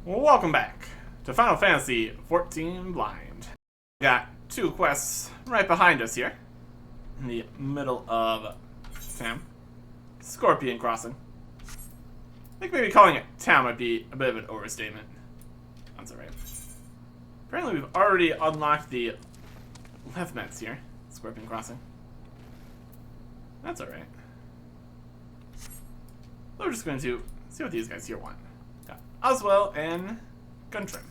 Welcome back to Final Fantasy XIV Blind. We got two quests right behind us here, in the middle of town. Scorpion Crossing. I think maybe calling it town might be a bit of an overstatement. That's alright. Apparently we've already unlocked the Levmets here. Scorpion Crossing. That's alright. So we're just going to see what these guys here want. Got Oswell and Guntrim.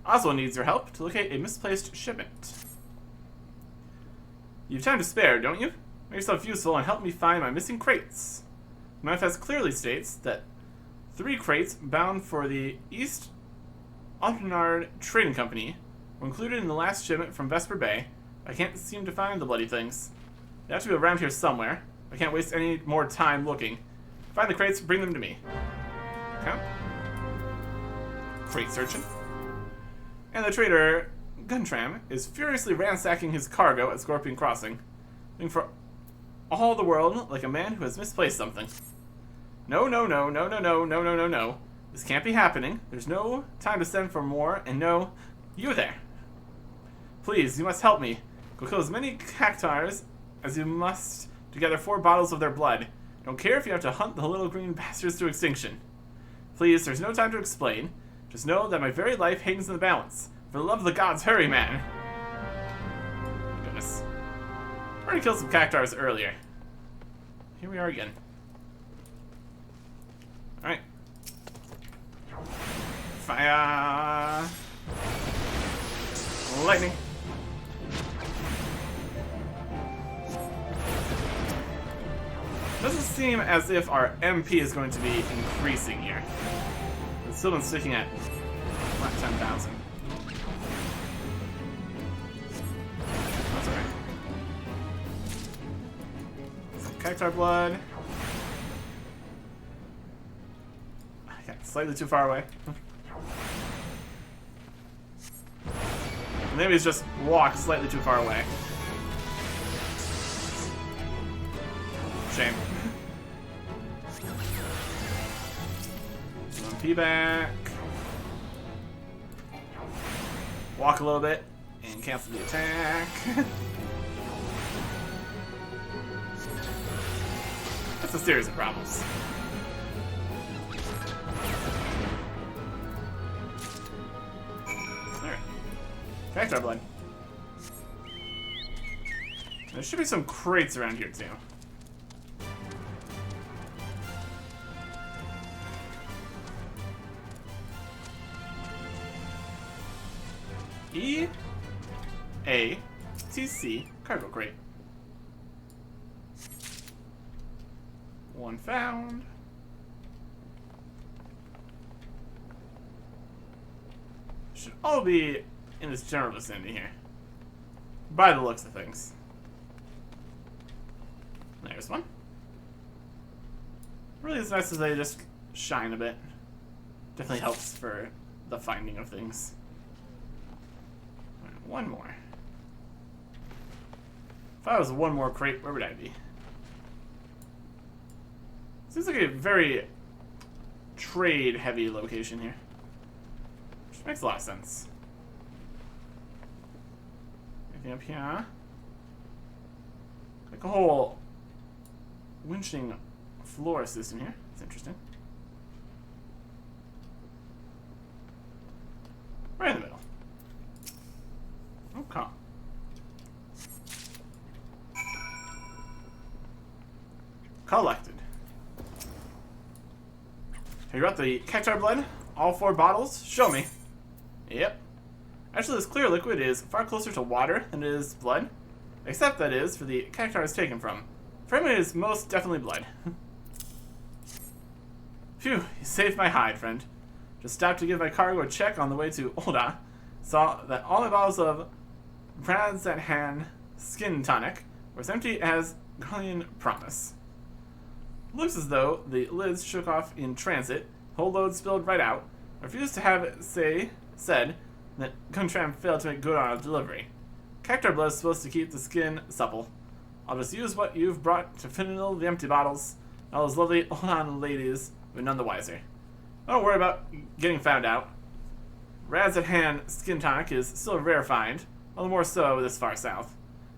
Oswell needs your help to locate a misplaced shipment. You have time to spare, don't you? Make yourself useful and help me find my missing crates. The manifest clearly states that 3 crates bound for the East Alternard Trading Company were included in the last shipment from Vesper Bay. I can't seem to find the bloody things. They have to be around here somewhere. I can't waste any more time looking. Find the crates, bring them to me. Okay. Crate searching. And the trader, Guntram, is furiously ransacking his cargo at Scorpion Crossing, looking for all the world like a man who has misplaced something. No. This can't be happening. There's no time to send for more, and no, you there. Please, you must help me. Go kill as many cactars as you must to gather 4 bottles of their blood. I don't care if you have to hunt the little green bastards to extinction. Please, there's no time to explain. Just know that my very life hangs in the balance. For the love of the gods, hurry, man! Goodness. I already killed some cactars earlier. Here we are again. Alright. Fire! Lightning! Doesn't seem as if our MP is going to be increasing here. It's still been sticking at flat 10,000. That's alright. Some cactar blood. I got slightly too far away. Maybe it's just walked slightly too far away. Shame. MP back. Walk a little bit and cancel the attack. That's a series of problems. Alright. Cactar blood. There should be some crates around here too. E-A-T-C cargo crate. 1 found. Should all be in this general vicinity here, by the looks of things. There's one. Really, it's nice as they just shine a bit. Definitely helps for the finding of things. One more. If I was one more crate, where would I be? Seems like a very trade-heavy location here. Which makes a lot of sense. Anything up here? Like a whole winching floor system here. That's interesting. Right in the middle. Okay. Collected. Have you got the cactar blood? All 4 bottles? Show me. Yep. Actually, this clear liquid is far closer to water than it is blood. Except, that is, for the cactar it's taken from. For him, it is most definitely blood. Phew, you saved my hide, friend. Just stopped to give my cargo a check on the way to Olda. Saw that all my bottles of Brad's at hand skin tonic were as empty as Guardian promise. Looks as though the lids shook off in transit, whole load spilled right out. I refused to have it said that Guntram failed to make good on a delivery. Cactar blood is supposed to keep the skin supple. I'll just use what you've brought to fill the empty bottles. All those lovely old ladies were none the wiser. Don't worry about getting found out. Rad's at hand skin tonic is still a rare find, all the more so this far south.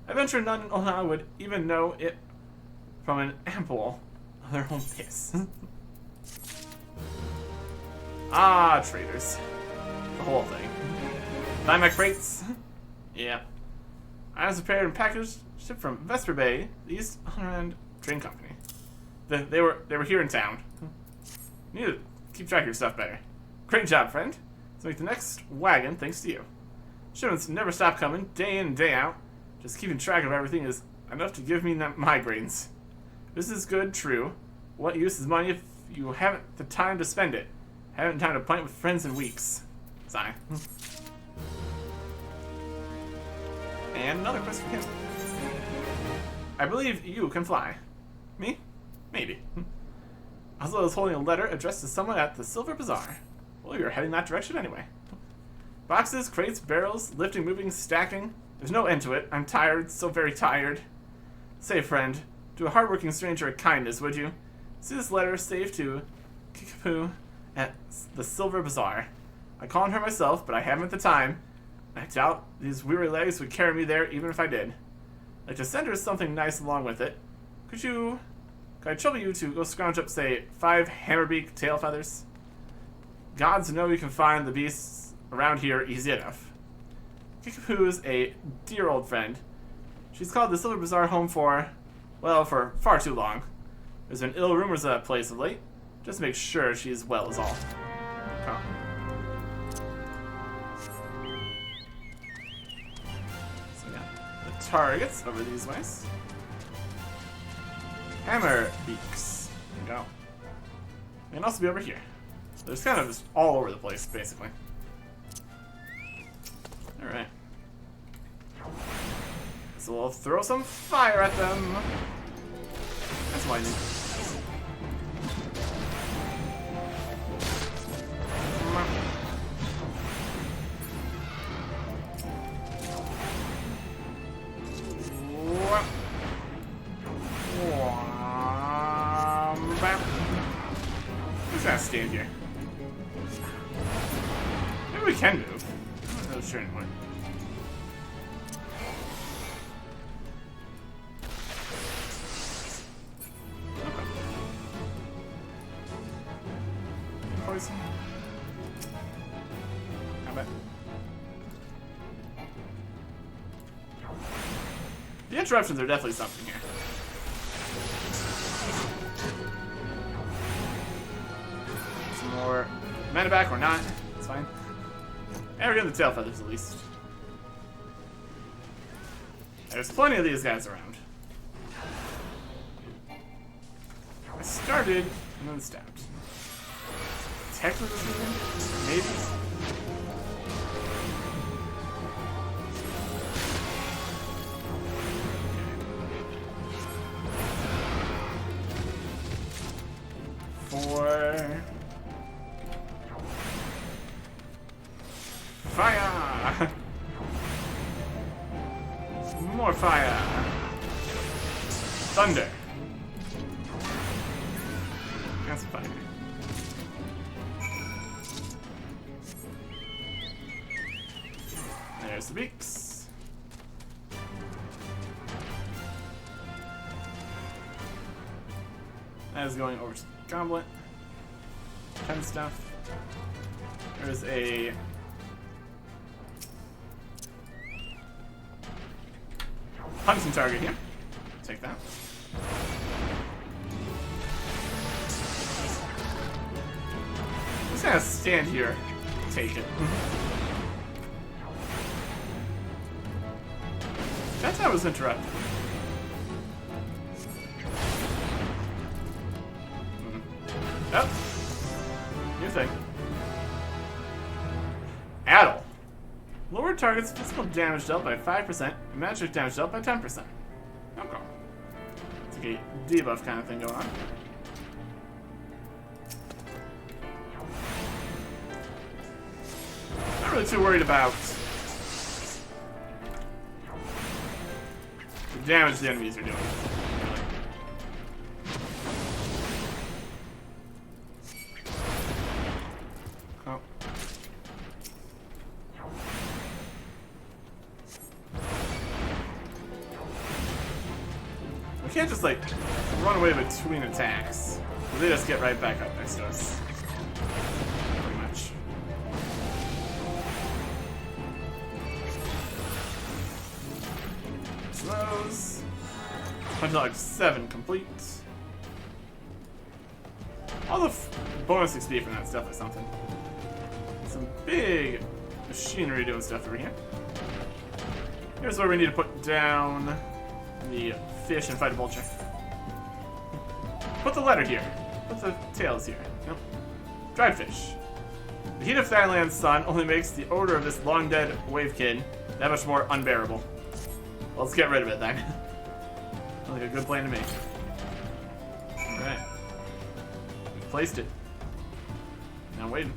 I venture none in Ola would even know it from an ample of their own piss. Ah, traders. The whole thing. Buy my crates? Yeah. I was prepared and packaged, shipped from Vesper Bay, the East Underland Train Company. They were here in town. You need to keep track of your stuff better. Great job, friend. Let's make the next wagon thanks to you. Shipments never stop coming, day in and day out. Just keeping track of everything is enough to give me migraines. This is good, true. What use is money if you haven't the time to spend it? Haven't time to pint with friends in weeks. Sigh. And another quest for him. I believe you can fly. Me? Maybe. Oslo is holding a letter addressed to someone at the Silver Bazaar. Well, you're heading that direction anyway. Boxes, crates, barrels, lifting, moving, stacking. There's no end to it. I'm tired, so very tired. Say, friend, do a hardworking stranger a kindness, would you? See this letter saved to Kickapoo at the Silver Bazaar. I call on her myself, but I haven't the time. I doubt these weary legs would carry me there even if I did. I'd like to send her something nice along with it. Could I trouble you to go scrounge up, say, 5 hammerbeak tail feathers? Gods know you can find the beasts around here easy enough. Kickapoo's a dear old friend. She's called the Silver Bazaar home for far too long. There's been ill rumors of that place of late. Just make sure she's well is all. Oh. So we got the targets over these ways. Hammer beaks. There we go. They can also be over here. There's kind of just all over the place, basically. Alright. So we'll throw some fire at them. That's lightning. Just gotta stand here. Maybe we can move. I'm not really sure anymore. Okay. Poison. How about? The interruptions are definitely something here. Some more mana back or not. It's fine. And we're getting the tail feathers at least. There's plenty of these guys around. I started and then stabbed. Technically speaking, maybe. Fire! More fire! Thunder! That's fire. There's the beaks. That is going over to the goblet. 10 stuff. There's a hunting target here. Take that. I'm just gonna stand here. Take it. That time was interrupted. Oh. New thing. Addle. Lower target's physical damage dealt by 5%, and magic damage dealt by 10%. Okay. It's like a debuff kind of thing going on. Not really too worried about the damage the enemies are doing. can't just, like, run away between attacks. They just get right back up next to us. Pretty much. Those. Until like 7 complete. All the bonus XP from that stuff is something. Some big machinery doing stuff over here. Here's where we need to put down the fish and fight a vulture. Put the letter here. Put the tails here. Nope. Dried fish. The heat of Thailand's sun only makes the odor of this long-dead wave kid that much more unbearable. Well, let's get rid of it then. Sounds like a good plan to me. Alright. We placed it. Now waiting.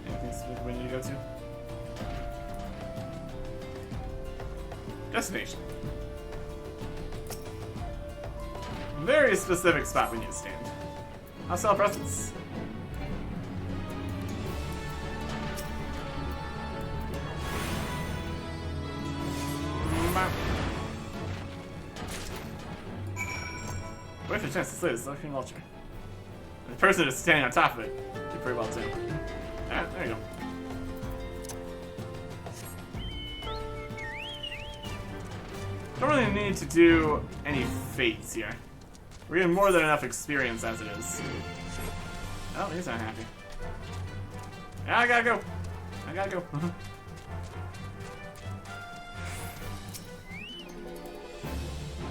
Anything specific we need to go to? Destination. Very specific spot we need to stand. Hostile presence. Wait for the chance to slay this lurking vulture. The person is standing on top of it. Did pretty well too. Alright, there you go. Don't really need to do any fates here. We're getting more than enough experience as it is. Oh, he's not happy. Yeah, I gotta go. I gotta go.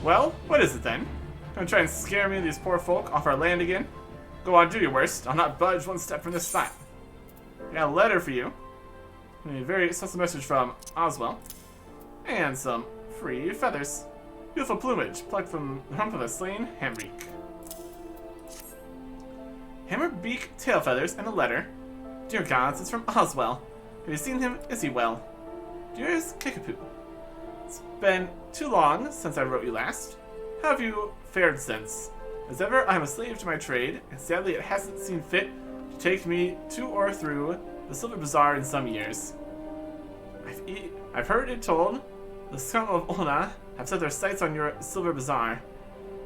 Well, what is it then? Gonna try and scare me and these poor folk off our land again? Go on, do your worst. I'll not budge one step from this spot. I got a letter for you. A very special message from Oswell. And some free feathers. Beautiful plumage, plucked from the rump of a slain hammerbeak. Hammerbeak tail feathers and a letter. Dear gods, it's from Oswell. Have you seen him? Is he well? Dearest Kickapoo. It's been too long since I wrote you last. How have you fared since? As ever, I am a slave to my trade, and sadly it hasn't seen fit to take me to or through the Silver Bazaar in some years. I've heard it told the scum of Ona have set their sights on your Silver Bazaar.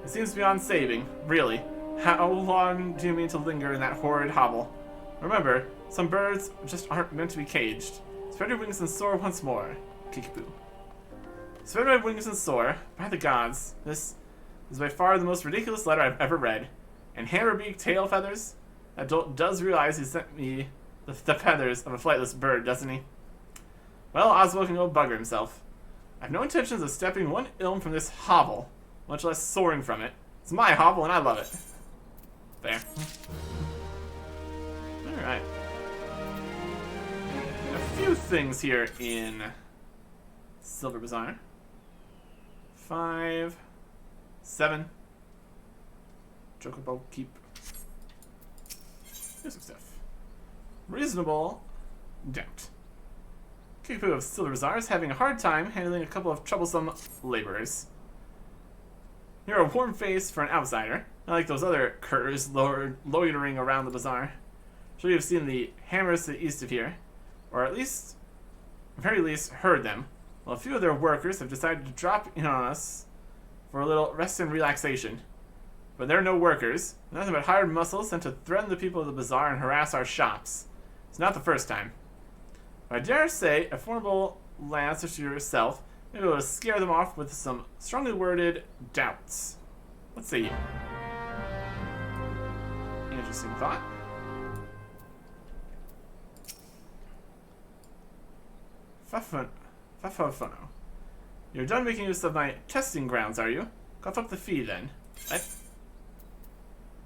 It seems beyond saving, really. How long do you mean to linger in that horrid hovel? Remember, some birds just aren't meant to be caged. Spread your wings and soar once more, Kickapoo. Spread my wings and soar, by the gods. This is by far the most ridiculous letter I've ever read. And Hammerbeak tail feathers? That does realize he sent me the feathers of a flightless bird, doesn't he? Well, Oswald can go bugger himself. I have no intentions of stepping one ilm from this hovel, much less soaring from it. It's my hovel and I love it. There. Alright. A few things here in Silver Bazaar. 5, 7. Chocobo keep. Here's some stuff. Reasonable doubt. Kickapoo of Silver Bazaar is having a hard time handling a couple of troublesome laborers. You're a warm face for an outsider, not like those other curs loitering around the bazaar. I'm sure you've seen the hammers to the east of here, or at least, very least, heard them. Well, a few of their workers have decided to drop in on us for a little rest and relaxation. But they're no workers, nothing but hired muscles sent to threaten the people of the bazaar and harass our shops. It's not the first time. But I dare say a formidable lad such as yourself may be able to scare them off with some strongly worded doubts. Let's see. Interesting thought. Fafofono. You're done making use of my testing grounds, are you? Cough up the fee then. What?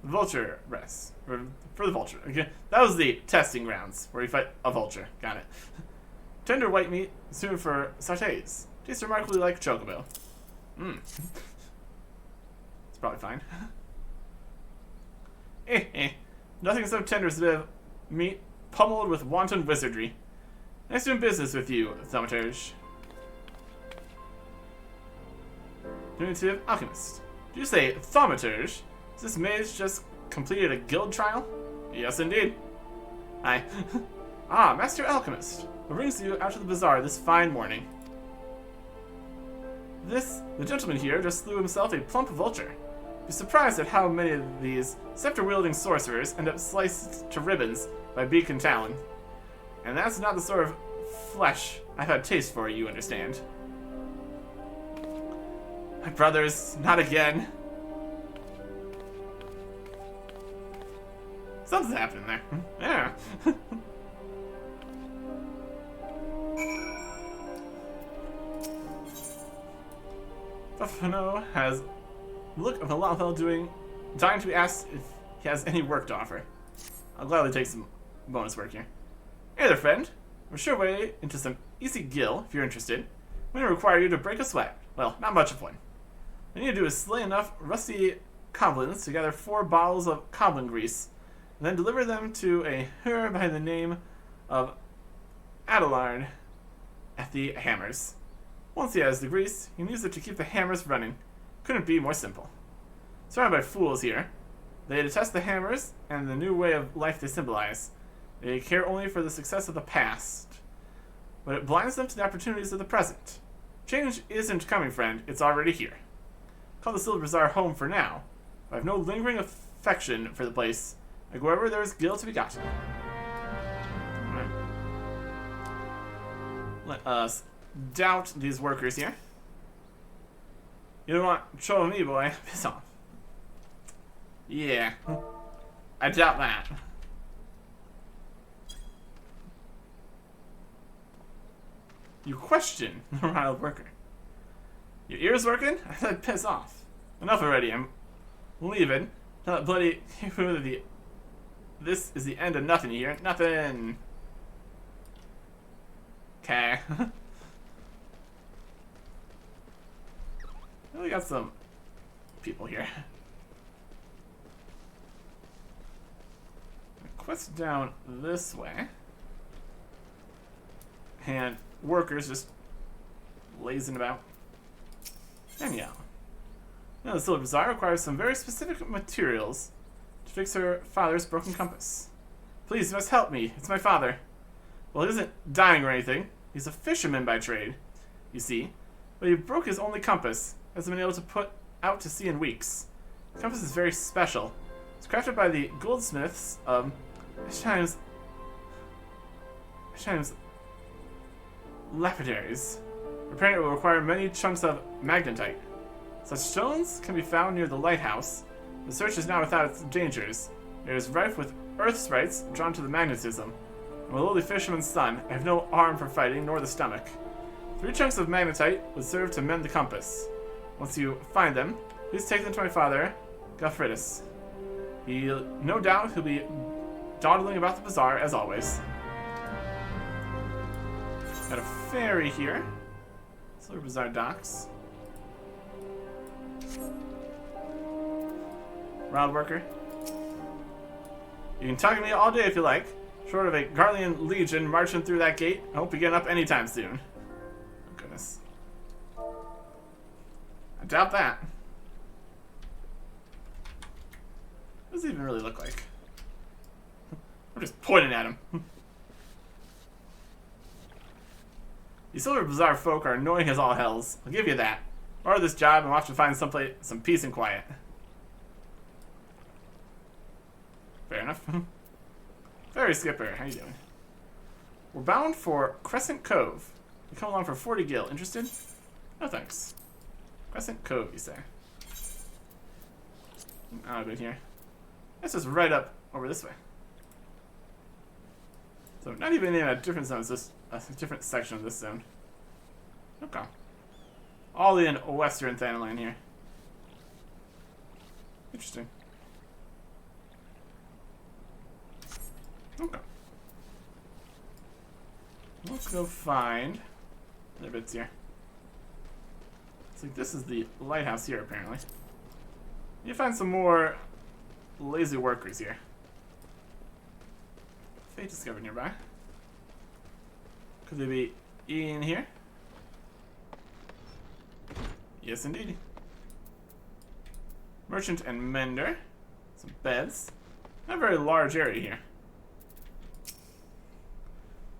Vulture rest. For the vulture. Okay. That was the testing grounds, where you fight a vulture. Got it. Tender white meat, suited for sautés. Tastes remarkably like chocobo. Mmm. It's probably fine. Nothing so tender as a bit of meat pummeled with wanton wizardry. Nice doing business with you, Thaumaturge. Diminutive Alchemist. Did you say Thaumaturge? Has this mage just completed a guild trial? Yes, indeed. Hi. Ah, Master Alchemist. What brings you out to the bazaar this fine morning? The gentleman here just slew himself a plump vulture. Be surprised at how many of these scepter-wielding sorcerers end up sliced to ribbons by beak and talon. And that's not the sort of flesh I've had taste for, you understand. My brothers, not again. Something's happening there. Yeah. Buffano has the look of a lot of fellow dying to be asked if he has any work to offer. I'll gladly take some bonus work here. Hey there, friend. We're sure way into some easy gill, if you're interested. We don't require you to break a sweat. Well, not much of one. All you need to do is slay enough rusty goblins to gather 4 bottles of goblin grease, and then deliver them to a her by the name of Adelard at the hammers. Once he has the grease, he can use it to keep the hammers running. Couldn't be more simple. Surrounded by fools here, they detest the hammers and the new way of life they symbolize. They care only for the success of the past, but it blinds them to the opportunities of the present. Change isn't coming, friend. It's already here. Call the Silver Bazaar home for now, but I have no lingering affection for the place. I go wherever there is gil to be gotten. Right. Let us doubt these workers here. You don't want trouble with me, boy. Piss off. Yeah. I doubt that. You question the riled worker. Your ears working? I said piss off. Enough already. I'm leaving. Tell that bloody this is the end of nothing, you hear? Nothing. Okay. We got some people here. Quest down this way. And workers just lazing about. And yeah. Now the Silver Bazaar requires some very specific materials to fix her father's broken compass. Please, you must help me. It's my father. Well, he isn't dying or anything. He's a fisherman by trade, you see. But he broke his only compass. Hasn't been able to put out to sea in weeks. The compass is very special. It's crafted by the goldsmiths of Times lapidaries. Repairing it will require many chunks of magnetite. Such stones can be found near the lighthouse. The search is now without its dangers. It is rife with earth sprites drawn to the magnetism. I'm a lowly fisherman's son. I have no arm for fighting, nor the stomach. 3 chunks of magnetite would serve to mend the compass. Once you find them, please take them to my father, Goffredus. No doubt he'll be dawdling about the bazaar as always. Got a ferry here. Silver Bazaar docks. Round worker. You can talk to me all day if you like. Short of a Garlean legion marching through that gate, I hope you're getting up anytime soon. Oh, goodness. I doubt that. What does he even really look like? I'm just pointing at him. These Silver Bazaar folk are annoying as all hells. I'll give you that. Order this job and watch to find some peace and quiet. Fair enough. Ferry skipper, how you doing? We're bound for Crescent Cove. We come along for 40 gil. Interested? No thanks. Crescent Cove, you say? Oh, good here. That's just right up over this way. So not even in a different zone, it's just a different section of this zone. Okay. All in Western Thanalan here. Interesting. Okay. Let's go find other bits here. It's like this is the lighthouse here, apparently. You find some more lazy workers here. Fate discovered nearby. Could they be in here? Yes, indeed. Merchant and mender. Some beds. Not a very large area here.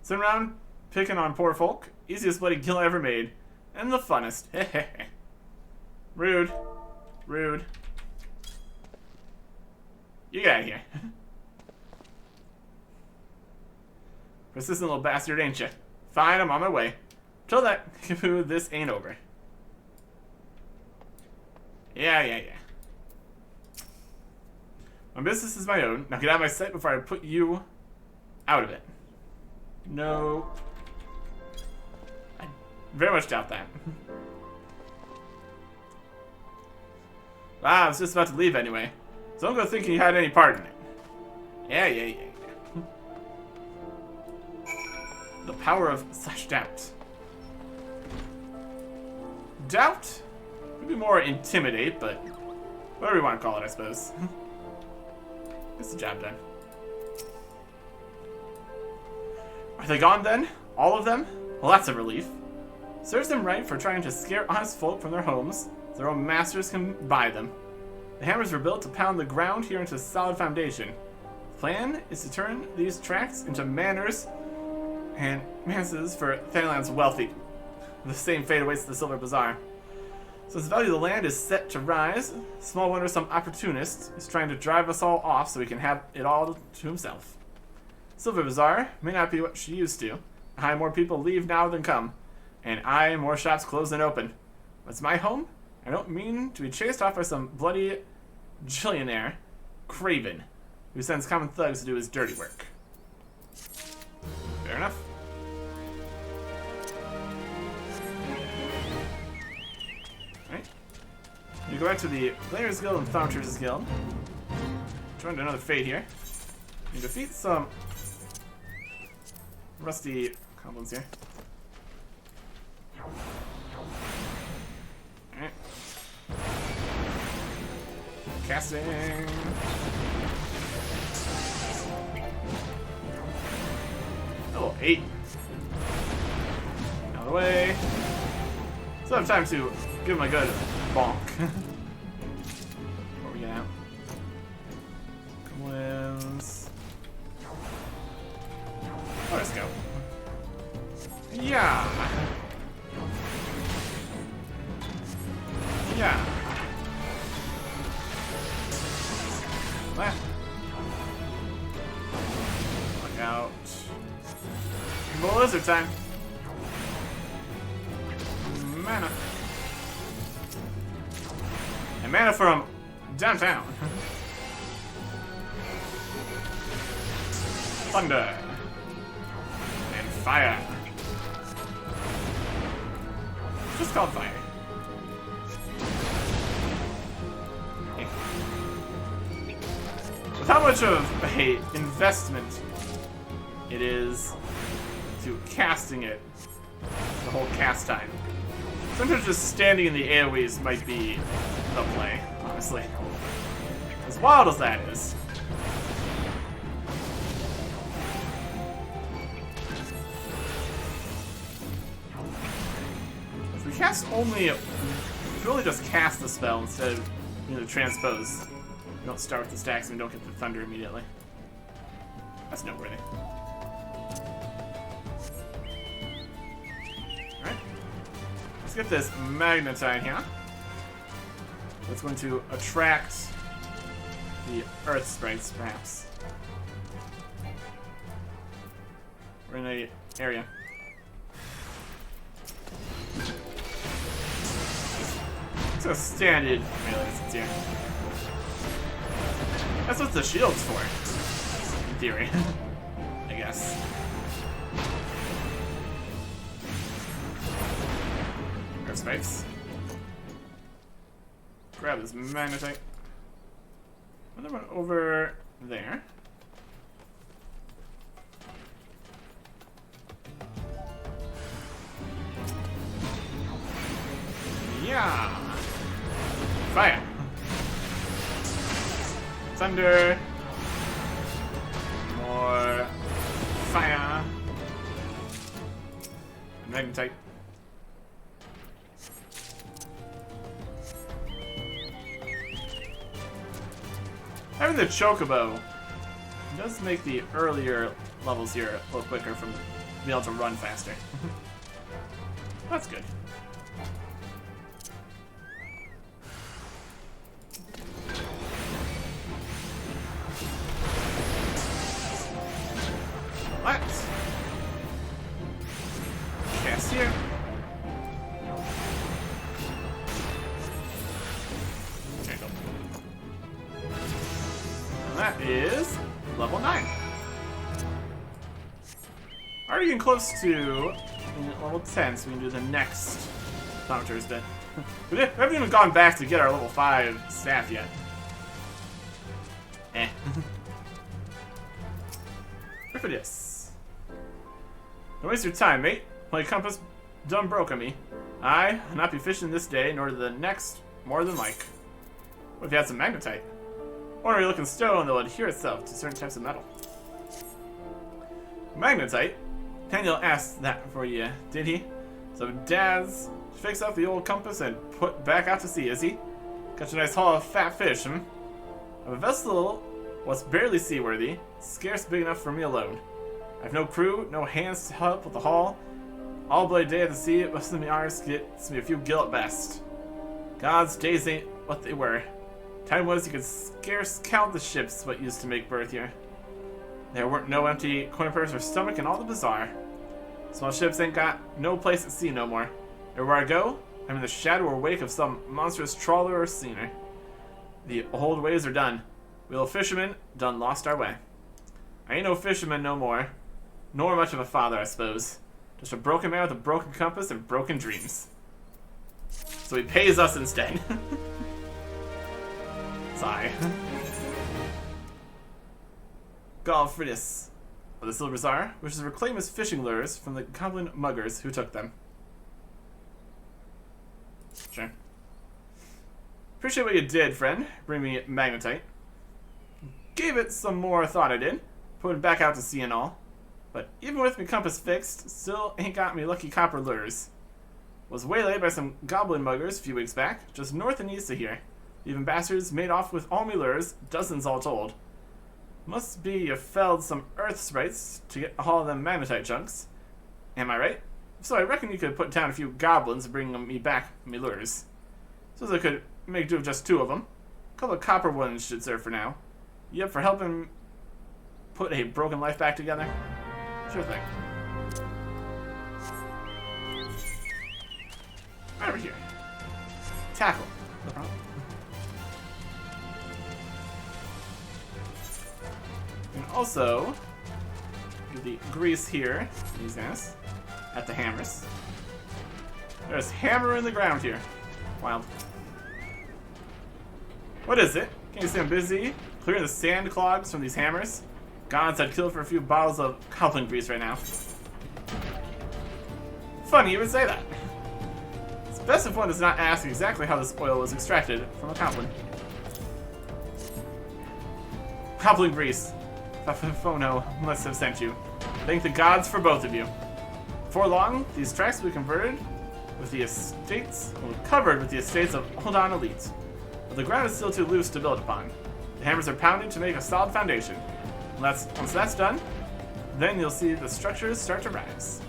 Send around Picking on poor folk. Easiest bloody kill I ever made. And the funnest. Rude. Rude. You get out of here. Persistent little bastard, ain't ya? Fine, I'm on my way. Till that, this ain't over. Yeah. My business is my own. Now get out of my sight before I put you out of it. No. I very much doubt that. I was just about to leave anyway. So don't go thinking you had any part in it. Yeah. The power of such doubt. Doubt? Maybe more intimidate, but whatever you want to call it, I suppose. Gets the job done. Are they gone then? All of them? Well, that's a relief. Serves them right for trying to scare honest folk from their homes, so their own masters can buy them. The hammers were built to pound the ground here into a solid foundation. The plan is to turn these tracts into manors and manses for Thanaland's wealthy. The same fate awaits the Silver Bazaar. Since the value of the land is set to rise, small wonder some opportunist is trying to drive us all off so he can have it all to himself. Silver Bazaar may not be what she used to. More people leave now than come, and more shops close than open. What's my home? I don't mean to be chased off by some bloody gillionaire craven who sends common thugs to do his dirty work. Fair enough. Alright. You go back to the Players Guild and Thaumaturge's Guild. Joined another fate here. You defeat some rusty goblins here. Alright. Casting. Level 8. Out of the way. Still have time to give him a good bonk. Before we get out. Goblins. Oh, let's go. Yeah. What? Look out. Blizzard time. Mana. And mana from downtown. Thunder. And fire. It's just called fire. With how much of a investment it is to casting it, the whole cast time. Sometimes just standing in the AoEs might be the play, honestly. As wild as that is. If we cast only, if we only just cast the spell instead of, transpose. We don't start with the stacks and we don't get the thunder immediately. That's noteworthy. Alright. Let's get this magnetite here. That's going to attract the earth sprites, perhaps. We're in an area. It's a standard melee since here. That's what the shield's for, in theory. I guess. Earth sprites. Grab this magnetite. Another one over there. Yeah. Fire. Thunder. More fire. And magnetite. Having the chocobo does make the earlier levels here a little quicker from the be able to run faster. That's good. What? Cast here. There you go. And that is level 9. Already getting close to level 10, so we can do the next Thaumaturge bit. We haven't even gone back to get our level 5 staff yet. Eh. Where for this? Don't waste your time, mate. My compass done broke on me. I'll not be fishing this day, nor the next, more than like. What if you had some magnetite? Ordinary looking stone that will adhere itself to certain types of metal. Magnetite? Daniel asked that for you, did he? So Dad's fix up the old compass and put back out to sea, is he? Got a nice haul of fat fish, hmm? A vessel was barely seaworthy, scarce big enough for me alone. I've no crew, no hands to help with the haul. All bloody day at the sea, most of me ours gets me a few gill at best. God's days ain't what they were. Time was you could scarce count the ships what used to make berth here. There weren't no empty corner purse or stomach in all the Bazaar. Small ships ain't got no place at sea no more. Everywhere I go, I'm in the shadow or wake of some monstrous trawler or steamer. The old ways are done. We little fishermen done lost our way. I ain't no fisherman no more. Nor much of a father, I suppose. Just a broken man with a broken compass and broken dreams. So he pays us instead. Sigh. Galfridis of the Silver Bazaar wishes to reclaim his fishing lures from the goblin muggers who took them. Sure. Appreciate what you did, friend. Bring me magnetite. Gave it some more thought I did. Put it back out to sea and all. But even with me compass fixed, still ain't got me lucky copper lures. Was waylaid by some goblin muggers a few weeks back, just north and east of here. Even bastards made off with all me lures, dozens all told. Must be you felled some earth sprites to get a haul of them magnetite chunks. Am I right? So I reckon you could put down a few goblins and bring me back me lures. Suppose I could make do with just 2 of them. A couple of copper ones should serve for now. You up for helping put a broken life back together? Sure thing. Right over here. Tackle. No problem. And also, do the grease here, these guys, at the hammers. There's hammer in the ground here. Wild. What is it? Can you see I'm busy clearing the sand clogs from these hammers? Gods, I'd kill for a few bottles of goblin grease right now. Funny you would say that. It's best if one does not ask exactly how this oil was extracted from a goblin. Goblin grease. Phono must have sent you. Thank the gods for both of you. Before long, these tracks will be converted with the estates, covered with the estates of Oldon elites. But the ground is still too loose to build upon. The hammers are pounded to make a solid foundation. Once that's done, then you'll see the structures start to rise.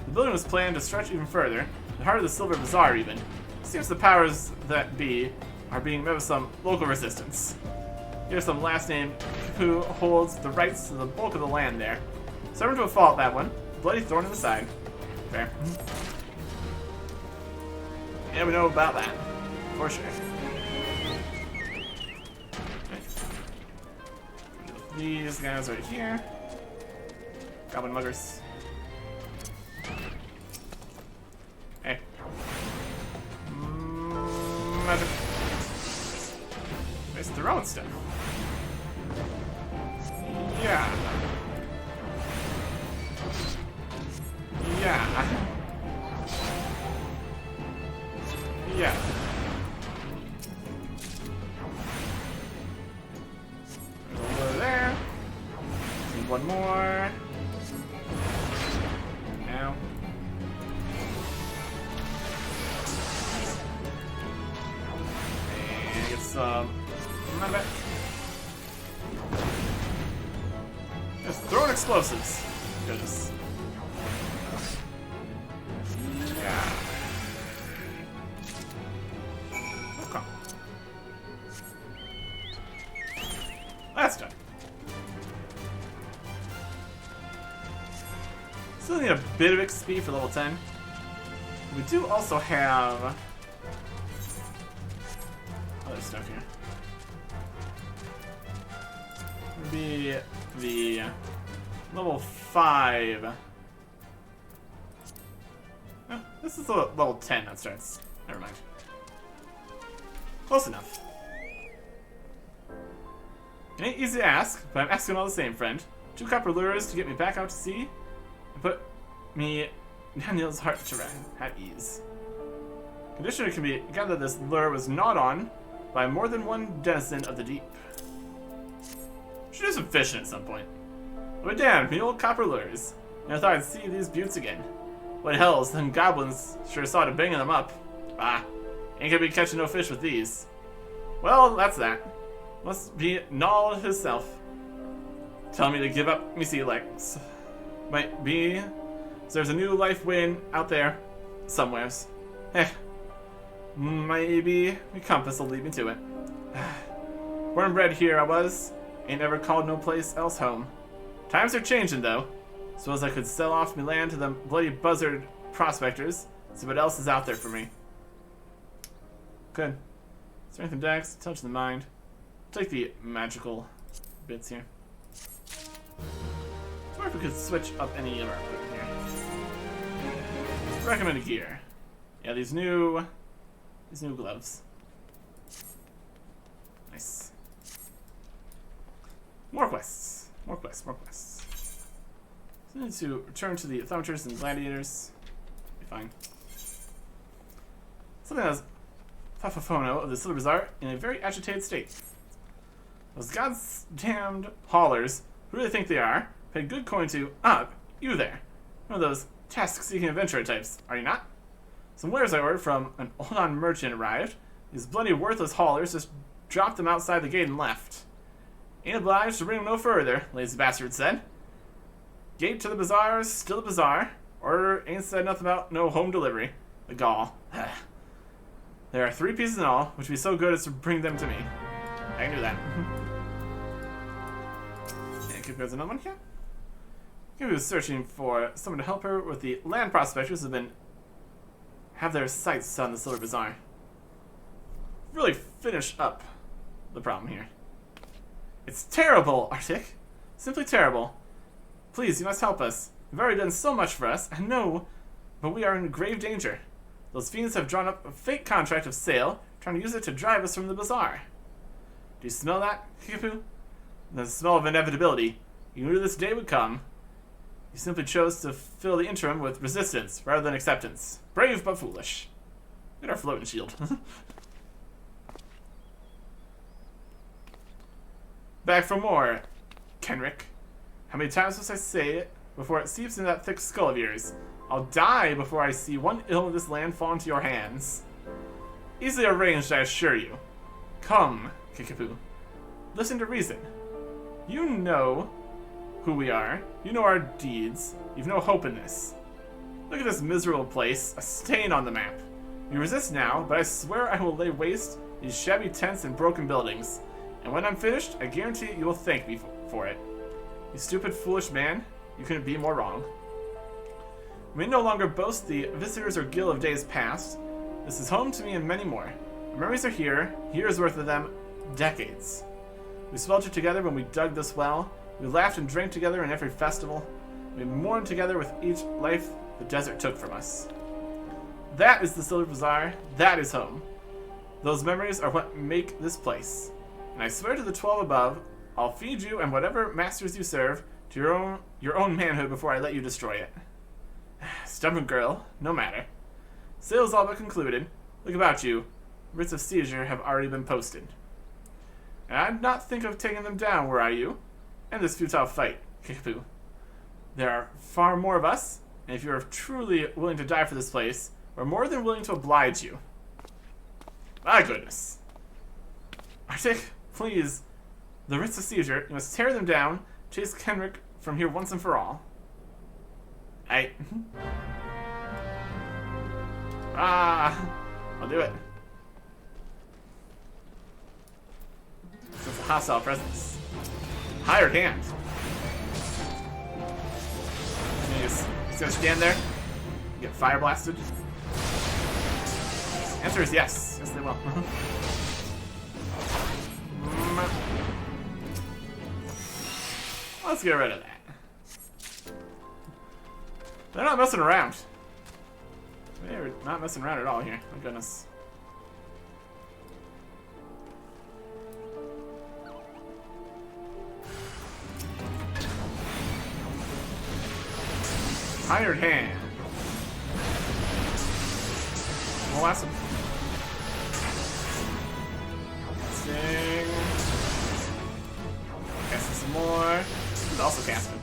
The building was planned to stretch even further, the heart of the Silver Bazaar even. It seems the powers that be are being met with some local resistance. Here's some last name who holds the rights to the bulk of the land there. Servant to a fault, that one. Bloody thorn in the side. Fair. Yeah, we know about that. For sure. These guys right here. Goblin muggers. Hey. Magic. It's throwing stuff. Yeah. Yeah. Yeah. Over there. Need one more. Now. And get some. Just throwing explosives. Goodness. Still need a bit of XP for level 10. We do also have other stuff here. Be the level 5. Oh, this is a level 10 that starts. Never mind. Close enough. It ain't easy to ask, but I'm asking all the same, friend. 2 copper lures to get me back out to sea and put me Daniel's heart to rest at ease. Condition can be gathered that this lure was gnawed on by more than one denizen of the deep. Should do some fishing at some point. But damn, me old copper lures. Never thought I'd see these buttes again. What hells, them goblins sure saw to banging them up. Ah, ain't gonna be catching no fish with these. Well, that's that. Must be Null himself. Telling me to give up me sea legs. Might be there's a new life win out there somewheres. Eh. Maybe my compass will lead me to it. Born and bred here I was. Ain't never called no place else home. Times are changing though. Suppose I could sell off me land to them bloody buzzard prospectors. See what else is out there for me. Good. Strength and dex, touch of the mind. Take the magical bits here. I wonder if we could switch up any of our equipment here. Recommended gear. Yeah, these new gloves. Nice. More quests. More quests. More quests. So I need to return to the Thaumaturgs and Gladiators. Be fine. Something that was Fafafono of the Silver Bazaar in a very agitated state. Those goddamned haulers, who do they think they are, paid good coin to, you there. One of those task-seeking adventurer types, are you not? Some wares I ordered from an old-on merchant arrived. These bloody worthless haulers just dropped them outside the gate and left. Ain't obliged to bring them no further, lazy bastard said. Gate to the bazaar is still a bazaar. Order ain't said nothing about no home delivery. The gall. There are 3 pieces in all, which would be so good as to bring them to me. I can do that. And there's another one here. He was searching for someone to help her with the land prospectors who have their sights on the Silver Bazaar. Really finish up the problem here. It's terrible, Arctic. Simply terrible. Please, you must help us. You've already done so much for us, I know, but we are in grave danger. Those fiends have drawn up a fake contract of sale, trying to use it to drive us from the bazaar. Do you smell that, Kickapoo? The smell of inevitability. You knew this day would come. You simply chose to fill the interim with resistance rather than acceptance. Brave but foolish. Look at our floating shield. Back for more, Kenrick. How many times must I say it before it seeps into that thick skull of yours? I'll die before I see one ill of this land fall into your hands. Easily arranged, I assure you. Come, Kickapoo. Listen to reason. You know who we are. You know our deeds. You've no hope in this. Look at this miserable place, a stain on the map. You resist now, but I swear I will lay waste these shabby tents and broken buildings. And when I'm finished, I guarantee you will thank me for it. You stupid, foolish man, you couldn't be more wrong. We no longer boast the visitors or guild of days past. This is home to me and many more. Our memories are here, years worth of them, decades. We sweltered together when we dug this well. We laughed and drank together in every festival. We mourned together with each life the desert took from us. That is the Silver Bazaar. That is home. Those memories are what make this place. And I swear to the 12 above, I'll feed you and whatever masters you serve to your own manhood before I let you destroy it. Stubborn girl, no matter. Sale's all but concluded. Look about you. Writs of seizure have already been posted. And I'd not think of taking them down, were I you. End this futile fight, Kickapoo. There are far more of us, and if you are truly willing to die for this place, we're more than willing to oblige you. My goodness. Arctic, please. The writs of seizure, you must tear them down, chase Kenrick from here once and for all. I'll do it. It's a hostile presence. Hired hand. It's gonna stand there, get fire blasted? Answer is yes. Yes, they will. Let's get rid of that. They're not messing around. They're not messing around at all here. My goodness. Hired hand. We'll last him. Sting. Casting some more. He's also casting.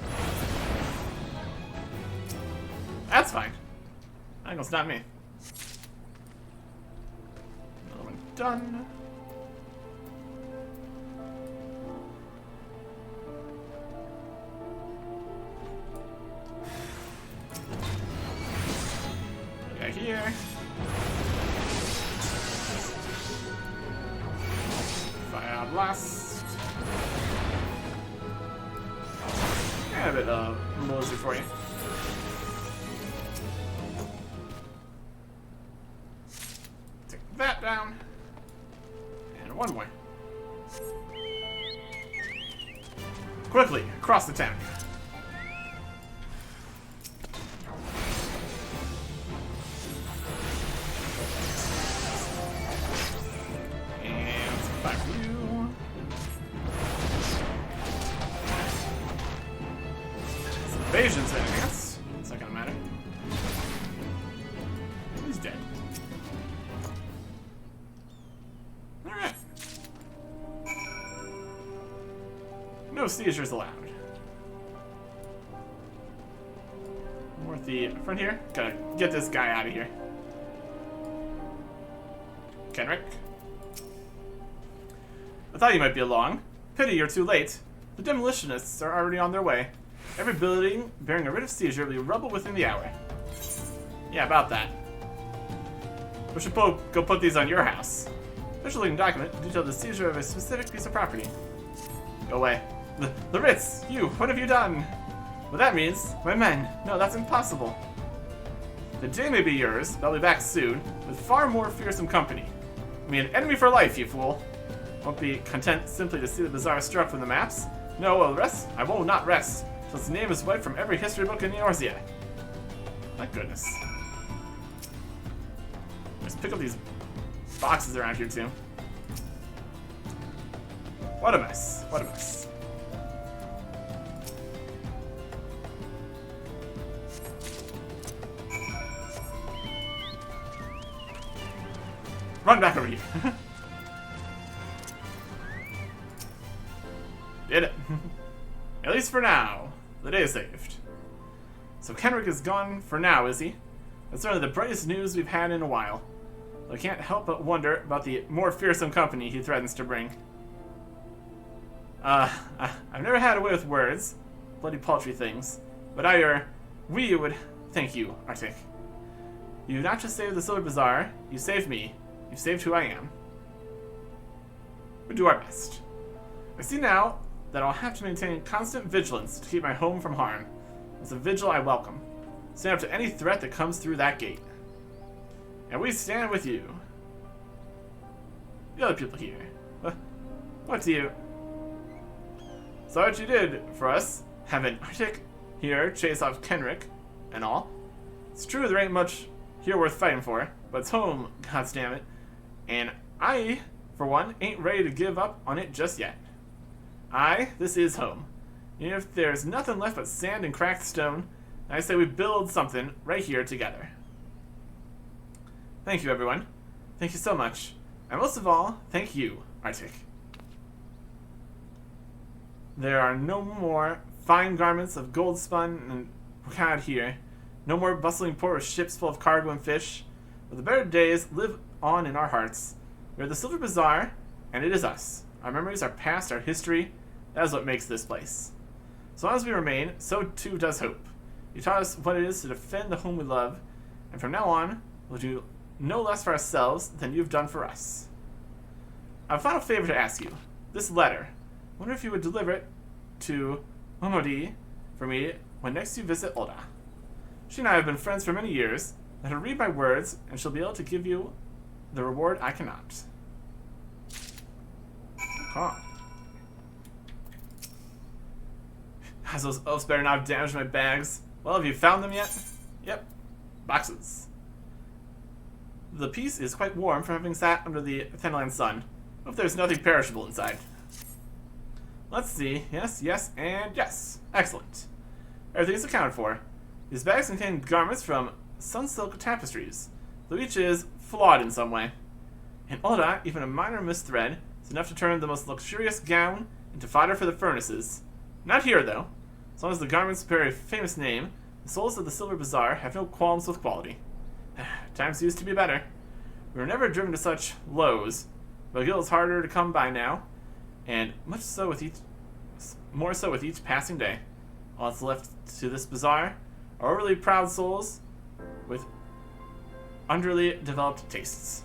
That's fine. I think it's not me. Another one done. Yeah, here. Fire blast. And a bit of Mosey for you. Take that down. And one more. Quickly, across the town. Evasion's been enhanced. It's not gonna matter. He's dead. Alright. No seizures allowed. More at the front here. Gotta get this guy out of here. Kenrick. I thought you might be along. Pity you're too late. The demolitionists are already on their way. Every building bearing a writ of seizure will be rubble within the hour. Yeah, about that. We should go put these on your house. Official looking document detailed the seizure of a specific piece of property. Go away. The writs! You! What have you done? Well, that means my men. No, that's impossible. The day may be yours, but I'll be back soon with far more fearsome company. I mean, enemy for life, you fool. Won't be content simply to see the Bazaar struck from the maps. No, I'll rest. I will not rest. So its name is wiped from every history book in Eorzea. My goodness. Let's pick up these boxes around here too. What a mess. What a mess. Run back over here. Did it. At least for now. The day is saved. So Kenrick is gone for now, is he? That's certainly the brightest news we've had in a while. I can't help but wonder about the more fearsome company he threatens to bring. I've never had a way with words. Bloody paltry things. But we would thank you, Arctic. You not just saved the Silver Bazaar, you saved me. You saved who I am. We do our best. I see now that I'll have to maintain constant vigilance to keep my home from harm. It's a vigil I welcome. Stand up to any threat that comes through that gate. And we stand with you. The other people here. What do you... So what you did for us, have an Arctic here chase off Kenrick and all. It's true there ain't much here worth fighting for, but it's home, goddammit. And I, for one, ain't ready to give up on it just yet. This is home. And if there's nothing left but sand and cracked stone, I say we build something right here together. Thank you, everyone. Thank you so much. And most of all, thank you, Arctic. There are no more fine garments of gold spun and brocade here. No more bustling port with ships full of cargo and fish. But the better days live on in our hearts. We are the Silver Bazaar, and it is us. Our memories, our past, our history. That is what makes this place. So long as we remain, so too does hope. You taught us what it is to defend the home we love, and from now on, we'll do no less for ourselves than you've done for us. I have a final favor to ask you. This letter. I wonder if you would deliver it to Momodi for me when next you visit Ul'dah. She and I have been friends for many years. Let her read my words, and she'll be able to give you the reward I cannot. Huh. Those elves better not have damaged my bags. Well, have you found them yet? Yep. Boxes. The piece is quite warm from having sat under the Athenland sun. Hope there's nothing perishable inside. Let's see. Yes, yes, and yes. Excellent. Everything is accounted for. These bags contain garments from sunsilk tapestries, though each is flawed in some way. In Ul'dah, even a minor misthread is enough to turn the most luxurious gown into fodder for the furnaces. Not here, though. As long as the garments bear a famous name, the souls of the Silver Bazaar have no qualms with quality. Times used to be better. We were never driven to such lows, but Gil is harder to come by now, and more so with each passing day. All that's left to this bazaar are overly proud souls with underly developed tastes.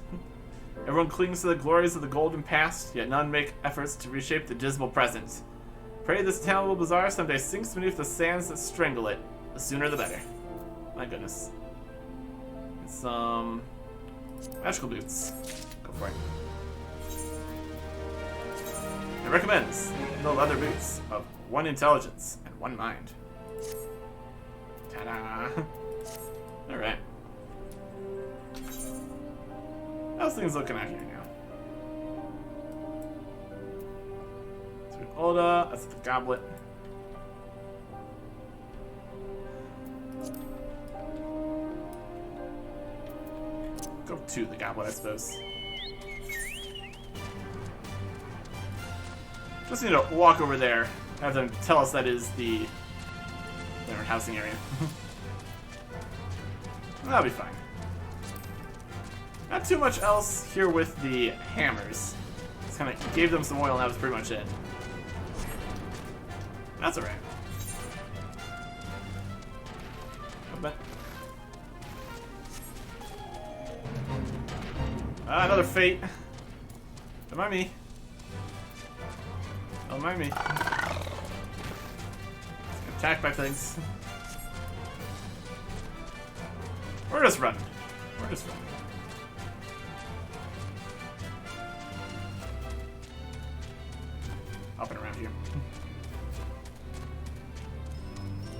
Everyone clings to the glories of the golden past, yet none make efforts to reshape the dismal present. Pray this attainable bazaar someday sinks beneath the sands that strangle it. The sooner the better. My goodness. And some magical boots. Go for it. It recommends the leather boots of 1 intelligence and 1 mind. Ta-da! Alright. How's things looking out here now? So Ul'dah, that's the goblet. Go to the goblet, I suppose. Just need to walk over there, have them tell us that is the their housing area. That'll be fine. Not too much else here with the hammers. Just kind of gave them some oil and that was pretty much it. That's alright. Another fate. Don't mind me. Don't mind me. Attacked by things. We're just running. We're just running. Hopping around here.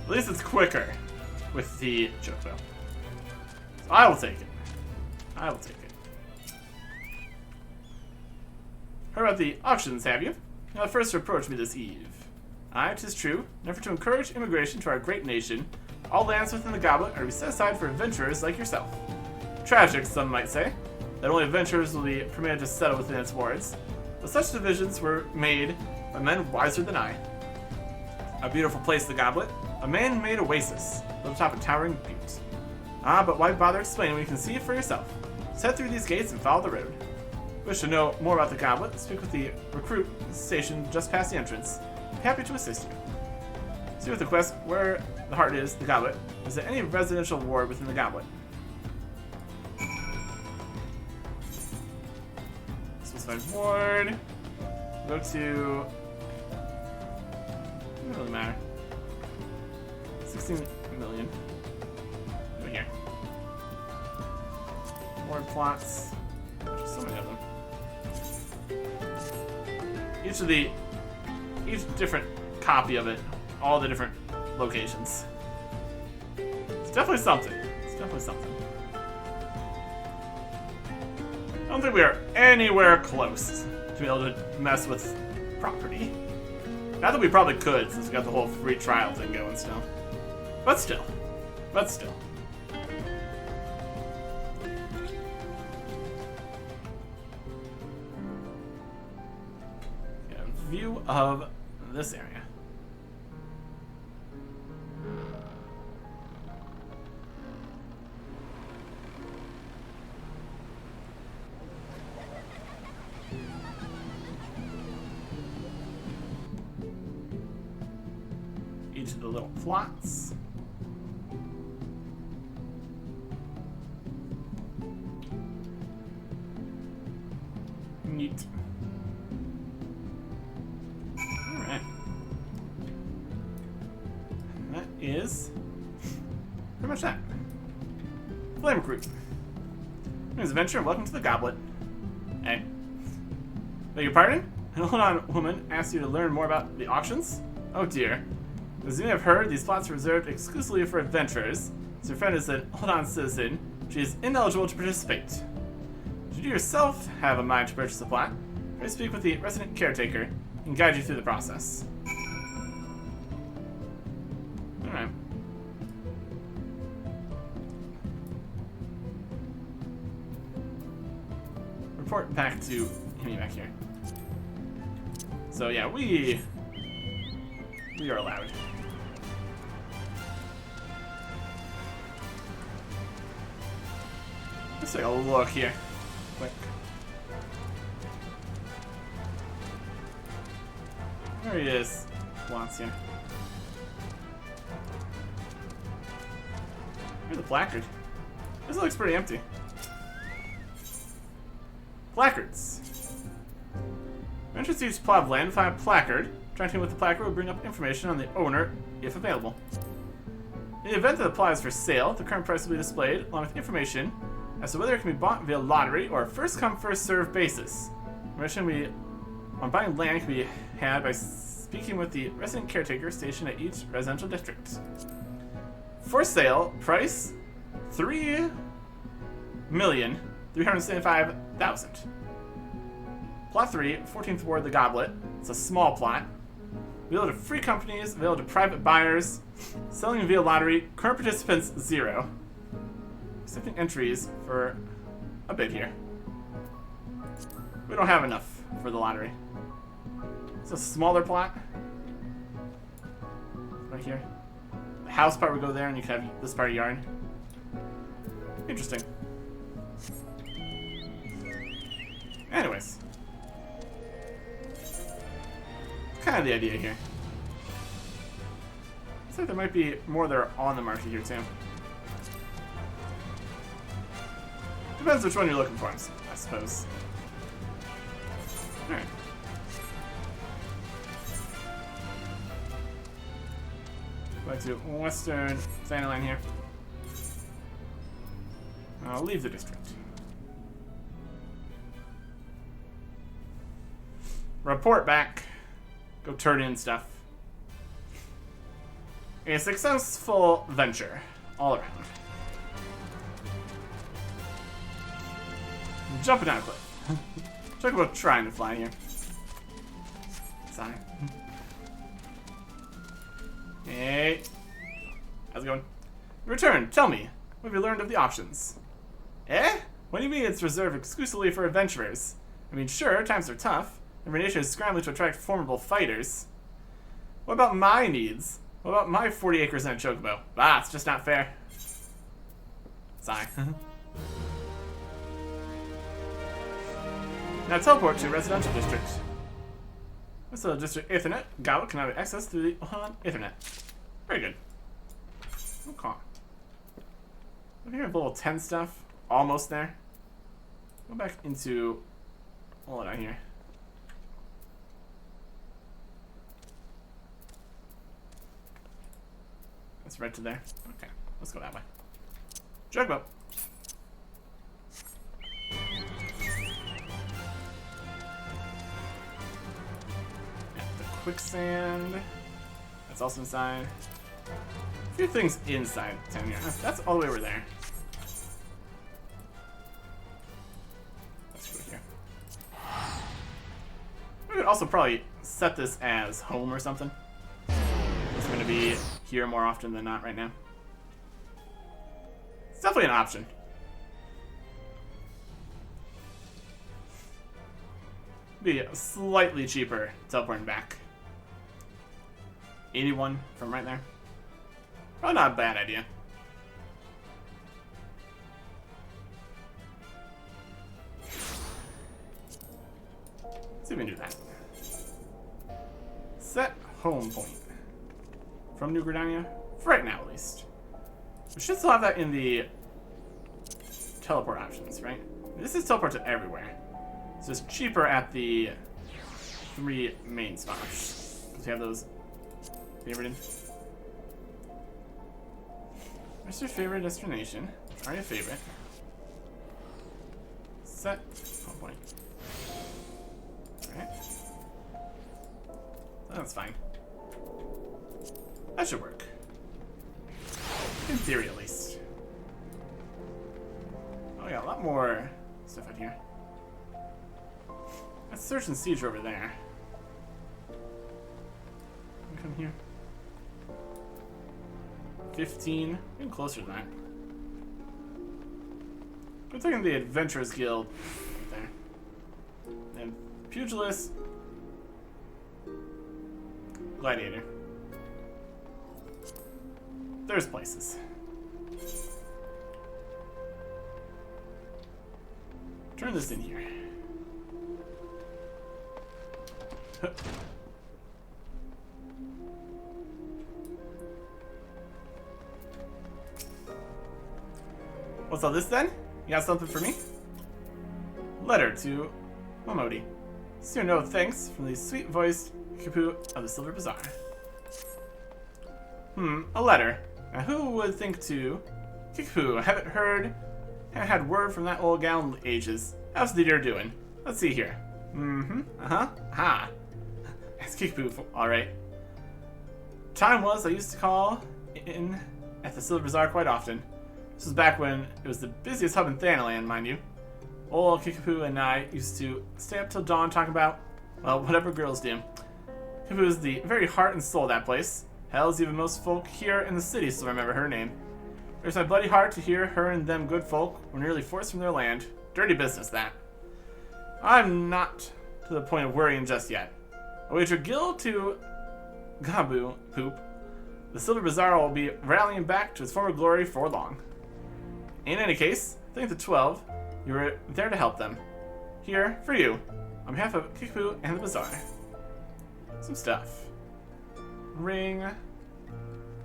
At least it's quicker with the choke though. So I will take it. I will take it. Heard about the auctions, have you? Now first approached me this eve. Aye, 'tis true. Never to encourage immigration to our great nation, all lands within the goblet are to be set aside for adventurers like yourself. Tragic, some might say, that only adventurers will be permitted to settle within its wards, but such divisions were made by men wiser than I. A beautiful place, the goblet. A man-made oasis, built atop a towering butte. Ah, but why bother explaining when you can see it for yourself? Head through these gates and follow the road. Wish to know more about the goblet? Speak with the recruit station just past the entrance. Happy to assist you. See with the quest where the heart is, the goblet. Is there any residential ward within the goblet? Specified ward. Go to... Doesn't really matter. 16 million. Go here. Ward plots. There's so many of them. Each different copy of it, all the different locations. It's definitely something. It's definitely something. I don't think we are anywhere close to be able to mess with property. Not that we probably could, since we got the whole free trial thing going still. But still. But still. View of this area. Each of the little plots. Neat. Is Pretty much that. Flame recruit. Greetings, adventure, and welcome to the Goblet. Hey. Beg your pardon? An old woman asked you to learn more about the auctions? Oh dear. As you may have heard, these plots are reserved exclusively for adventurers. As your friend is an old citizen, she is ineligible to participate. Should you yourself have a mind to purchase a plot, try to speak with the resident caretaker and guide you through the process. Alright. Report back to me back here. So yeah, we are allowed. Let's take a look here. Quick. There he is. Plots here. Here's the placard. This looks pretty empty. Placards. Entrance to each plot of land, find a placard. Interacting with the placard will bring up information on the owner, if available. In the event that the plot is for sale, the current price will be displayed, along with information as to whether it can be bought via lottery or first come, first served basis. Information on buying land can be had by speaking with the resident caretaker stationed at each residential district. For sale, price $3,375,000. Plot 3, 14th Ward, the Goblet. It's a small plot. Available to free companies, available to private buyers. Selling via lottery. Current participants, 0. Accepting entries for a bid here. We don't have enough for the lottery. It's a smaller plot. Right here. The house part would go there, and you could have this part of yard. Interesting. Anyways. Kind of the idea here. Looks like there might be more that are on the market here too. Depends which one you're looking for, I suppose. Alright. Back to Western Fantaline here. I'll leave the district. Report back. Go turn in stuff. A successful venture all around. I'm jumping down a cliff. Talk about trying to fly here. Sorry. Hey. How's it going? Return, tell me. What have you learned of the auctions? Eh? What do you mean it's reserved exclusively for adventurers? I mean, sure, times are tough. Every nation is scrambling to attract formidable fighters. What about my needs? What about my 40 acres and a chocobo? Ah, it's just not fair. Sigh. Now teleport to residential district. This is district Ethernet. Goblet can have access through the Ethernet. Very good. Okay. Over here, level 10 stuff. Almost there. Go back into. Hold on here. That's right to there. Okay, let's go that way. Jugbo. The quicksand. That's also inside. A few things inside town here. That's all the way over there. Let's go here. We could also probably set this as home or something. It's going to be here more often than not right now. It's definitely an option. Be slightly cheaper teleporting back. 81 from right there. Probably not a bad idea. Let's see if we can do that. Set home point. From New Gridania? For right now, at least. We should still have that in the teleport options, right? This is teleport to everywhere. So it's cheaper at the 3 main spots. Because we have those favored in. What's your favorite destination? Try your favorite. Set. Oh, point. Alright. That's fine. That should work. In theory, at least. Oh, yeah, a lot more stuff out here. That's search and siege over there. Come here. 15. Even closer to that. We're taking the Adventurers Guild right there. And Pugilist. Gladiator. There's places. Turn this in here. What's all this then? You got something for me? Letter to Momodi. Sincere note of thanks from the sweet-voiced Kapu of the Silver Bazaar. A letter. Now who would think to... Kickapoo, I haven't had word from that old gal in ages. How's the dear doing? Let's see here. Aha. It's Kickapoo, alright. Time was I used to call in at the Silver Bazaar quite often. This was back when it was the busiest hub in Thanaland, mind you. Old Kickapoo and I used to stay up till dawn talking about, well, whatever girls do. Kickapoo is the very heart and soul of that place. Hell's even most folk here in the city still remember her name. There's my bloody heart to hear her and them good folk were nearly forced from their land. Dirty business, that. I'm not to the point of worrying just yet. I wager Gil to Gabu Poop. The Silver Bazaar will be rallying back to its former glory for long. In any case, thank the 12. You were there to help them. Here, for you, on behalf of Kickapoo and the Bazaar. Some stuff. Ring.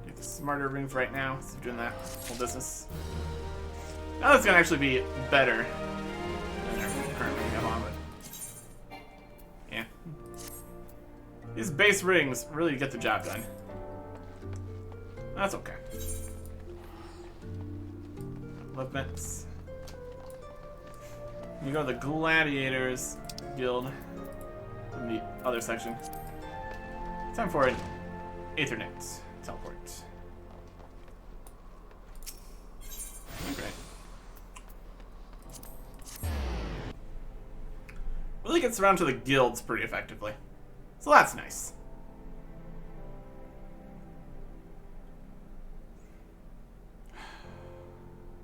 Get the smarter ring for right now. Instead of doing that whole business. Now that's gonna actually be better than our current ring we have on, but yeah. These base rings really get the job done. That's okay. Equipments. You go to the Gladiators Guild in the other section. Time for an Aethernet teleport. Okay. Really gets around to the guilds pretty effectively. So that's nice.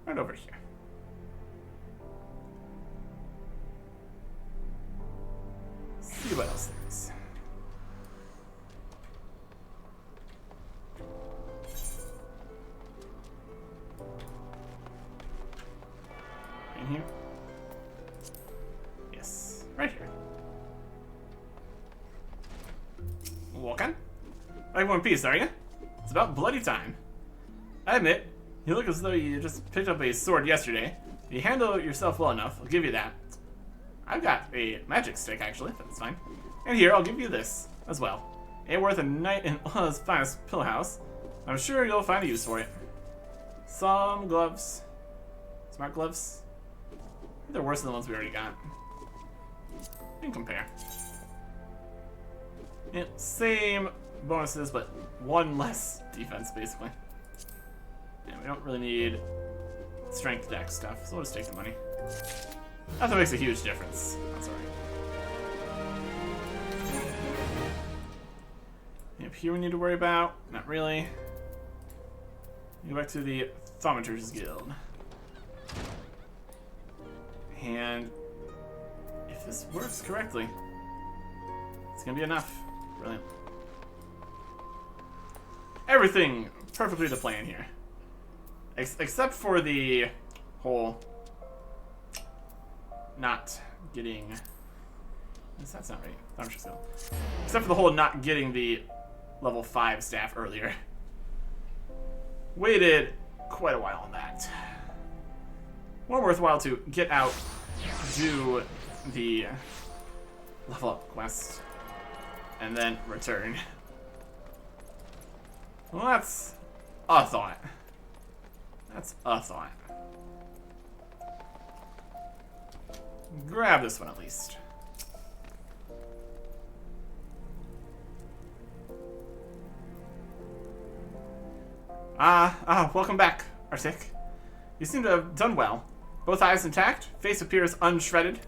Right over here. See what else there is. In here? Yes, right here. Walk on. Like One Piece, are you? It's about bloody time. I admit, you look as though you just picked up a sword yesterday. If you handle yourself well enough, I'll give you that. I've got a magic stick, actually, if that's fine. And here, I'll give you this, as well. Ain't worth a night in Allah's finest pill house. I'm sure you'll find a use for it. Some gloves. Smart gloves. They're worse than the ones we already got. You can compare. Yeah, same bonuses, but one less defense, basically. And we don't really need strength deck stuff, so we'll just take the money. Not that makes a huge difference. That's alright. Up here we need to worry about? Not really. Go back to the Thaumaturge's Guild. And if this works correctly, it's gonna be enough. Brilliant. Everything perfectly to plan here. Except for the whole not getting... That's not right. Thaumaturge's Guild. Except for the whole not getting the level 5 staff earlier. Waited quite a while on that. More worthwhile to get out, do the level up quest, and then return. Well, that's a thought. That's a thought. Grab this one at least. Welcome back, Arctic. You seem to have done well. Both eyes intact, face appears unshredded.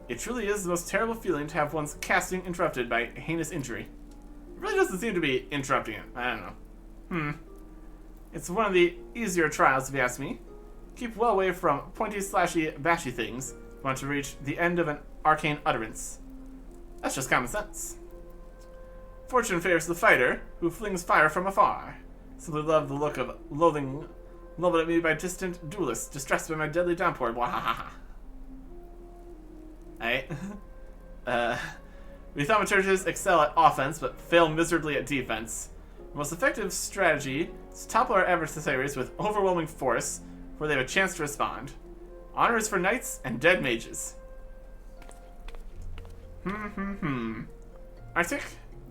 It truly is the most terrible feeling to have one's casting interrupted by heinous injury. It really doesn't seem to be interrupting it. I don't know. It's one of the easier trials, if you ask me. Keep well away from pointy, slashy, bashy things if you want to reach the end of an arcane utterance. That's just common sense. Fortune favors the fighter who flings fire from afar. Simply love the look of loathing leveled at me by distant duelists, distressed by my deadly downpour. Wahahaha. Alright. We thaumaturges excel at offense, but fail miserably at defense. The most effective strategy is to topple our adversaries with overwhelming force, where they have a chance to respond. Honor is for knights and dead mages. Arctic,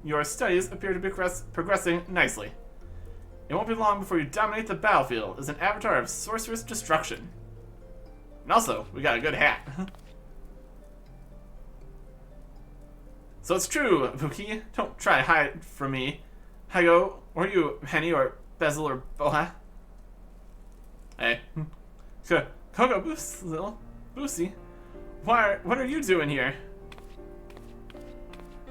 your studies appear to be progressing nicely. It won't be long before you dominate the battlefield as an avatar of sorcerous destruction. And also, we got a good hat. So it's true, Vuki. Don't try to hide from me. Hago, or you, Henny, or Bezel, or Boha. Hey. Kogo Boosie. What are you doing here?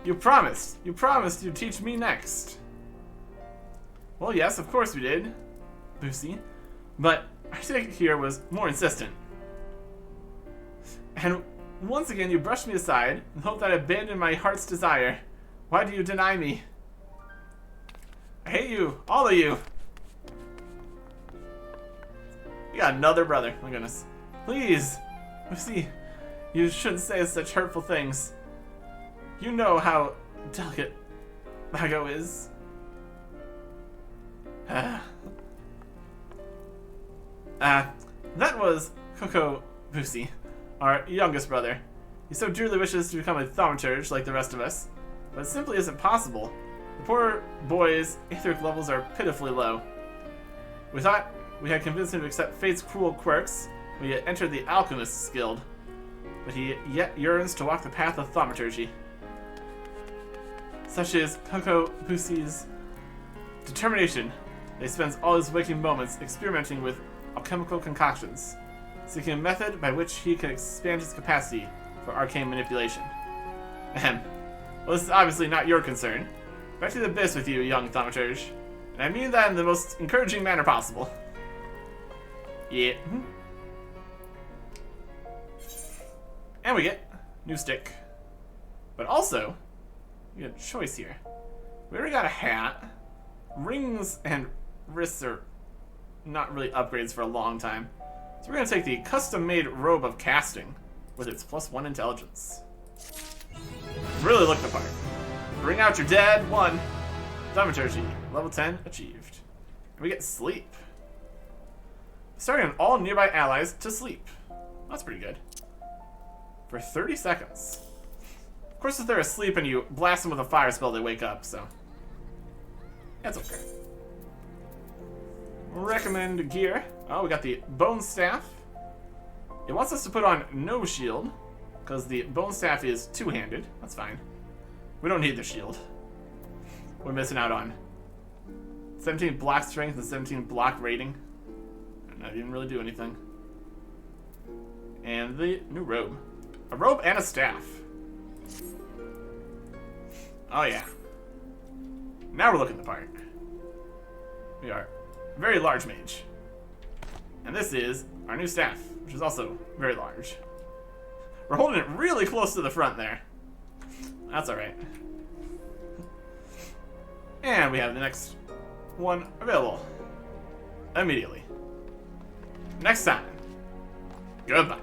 You promised you'd teach me next. Well, yes, of course we did, Boosie. But I think here was more insistent. And once again, you brushed me aside and hoped that I abandoned my heart's desire. Why do you deny me? I hate you, all of you. You got another brother, my goodness. Please, Lucy, you shouldn't say such hurtful things. You know how delicate Mago is. That was Coco Boosie, our youngest brother. He so dearly wishes to become a thaumaturge like the rest of us, but it simply isn't possible. The poor boy's etheric levels are pitifully low. We thought we had convinced him to accept fate's cruel quirks when he had entered the Alchemist's Guild, but he yet yearns to walk the path of thaumaturgy. Such is Coco Boosie's determination that he spends all his waking moments experimenting with alchemical concoctions, seeking a method by which he can expand his capacity for arcane manipulation. Ahem. Well, this is obviously not your concern. Back to the abyss with you, young thaumaturge. And I mean that in the most encouraging manner possible. Yeah. And we get new stick. But also, we get a choice here. We already got a hat. Rings and wrists are not really upgrades for a long time. So we're going to take the custom-made robe of casting with its +1 intelligence. Really look the part. Bring out your dead one. Thaumaturgy, level 10 achieved. And we get sleep. Starting on all nearby allies to sleep. That's pretty good. For 30 seconds. Of course, if they're asleep and you blast them with a fire spell, they wake up, so that's okay. Recommend gear. Oh, we got the bone staff. It wants us to put on no shield because the bone staff is two-handed. That's fine. We don't need the shield. We're missing out on 17 block strength and 17 block rating. I didn't really do anything. And the new robe. A robe and a staff. Oh yeah. Now we're looking the part. We are very large mage. And this is our new staff, which is also very large. We're holding it really close to the front there. That's alright. And we have the next one available immediately. Next time. Goodbye.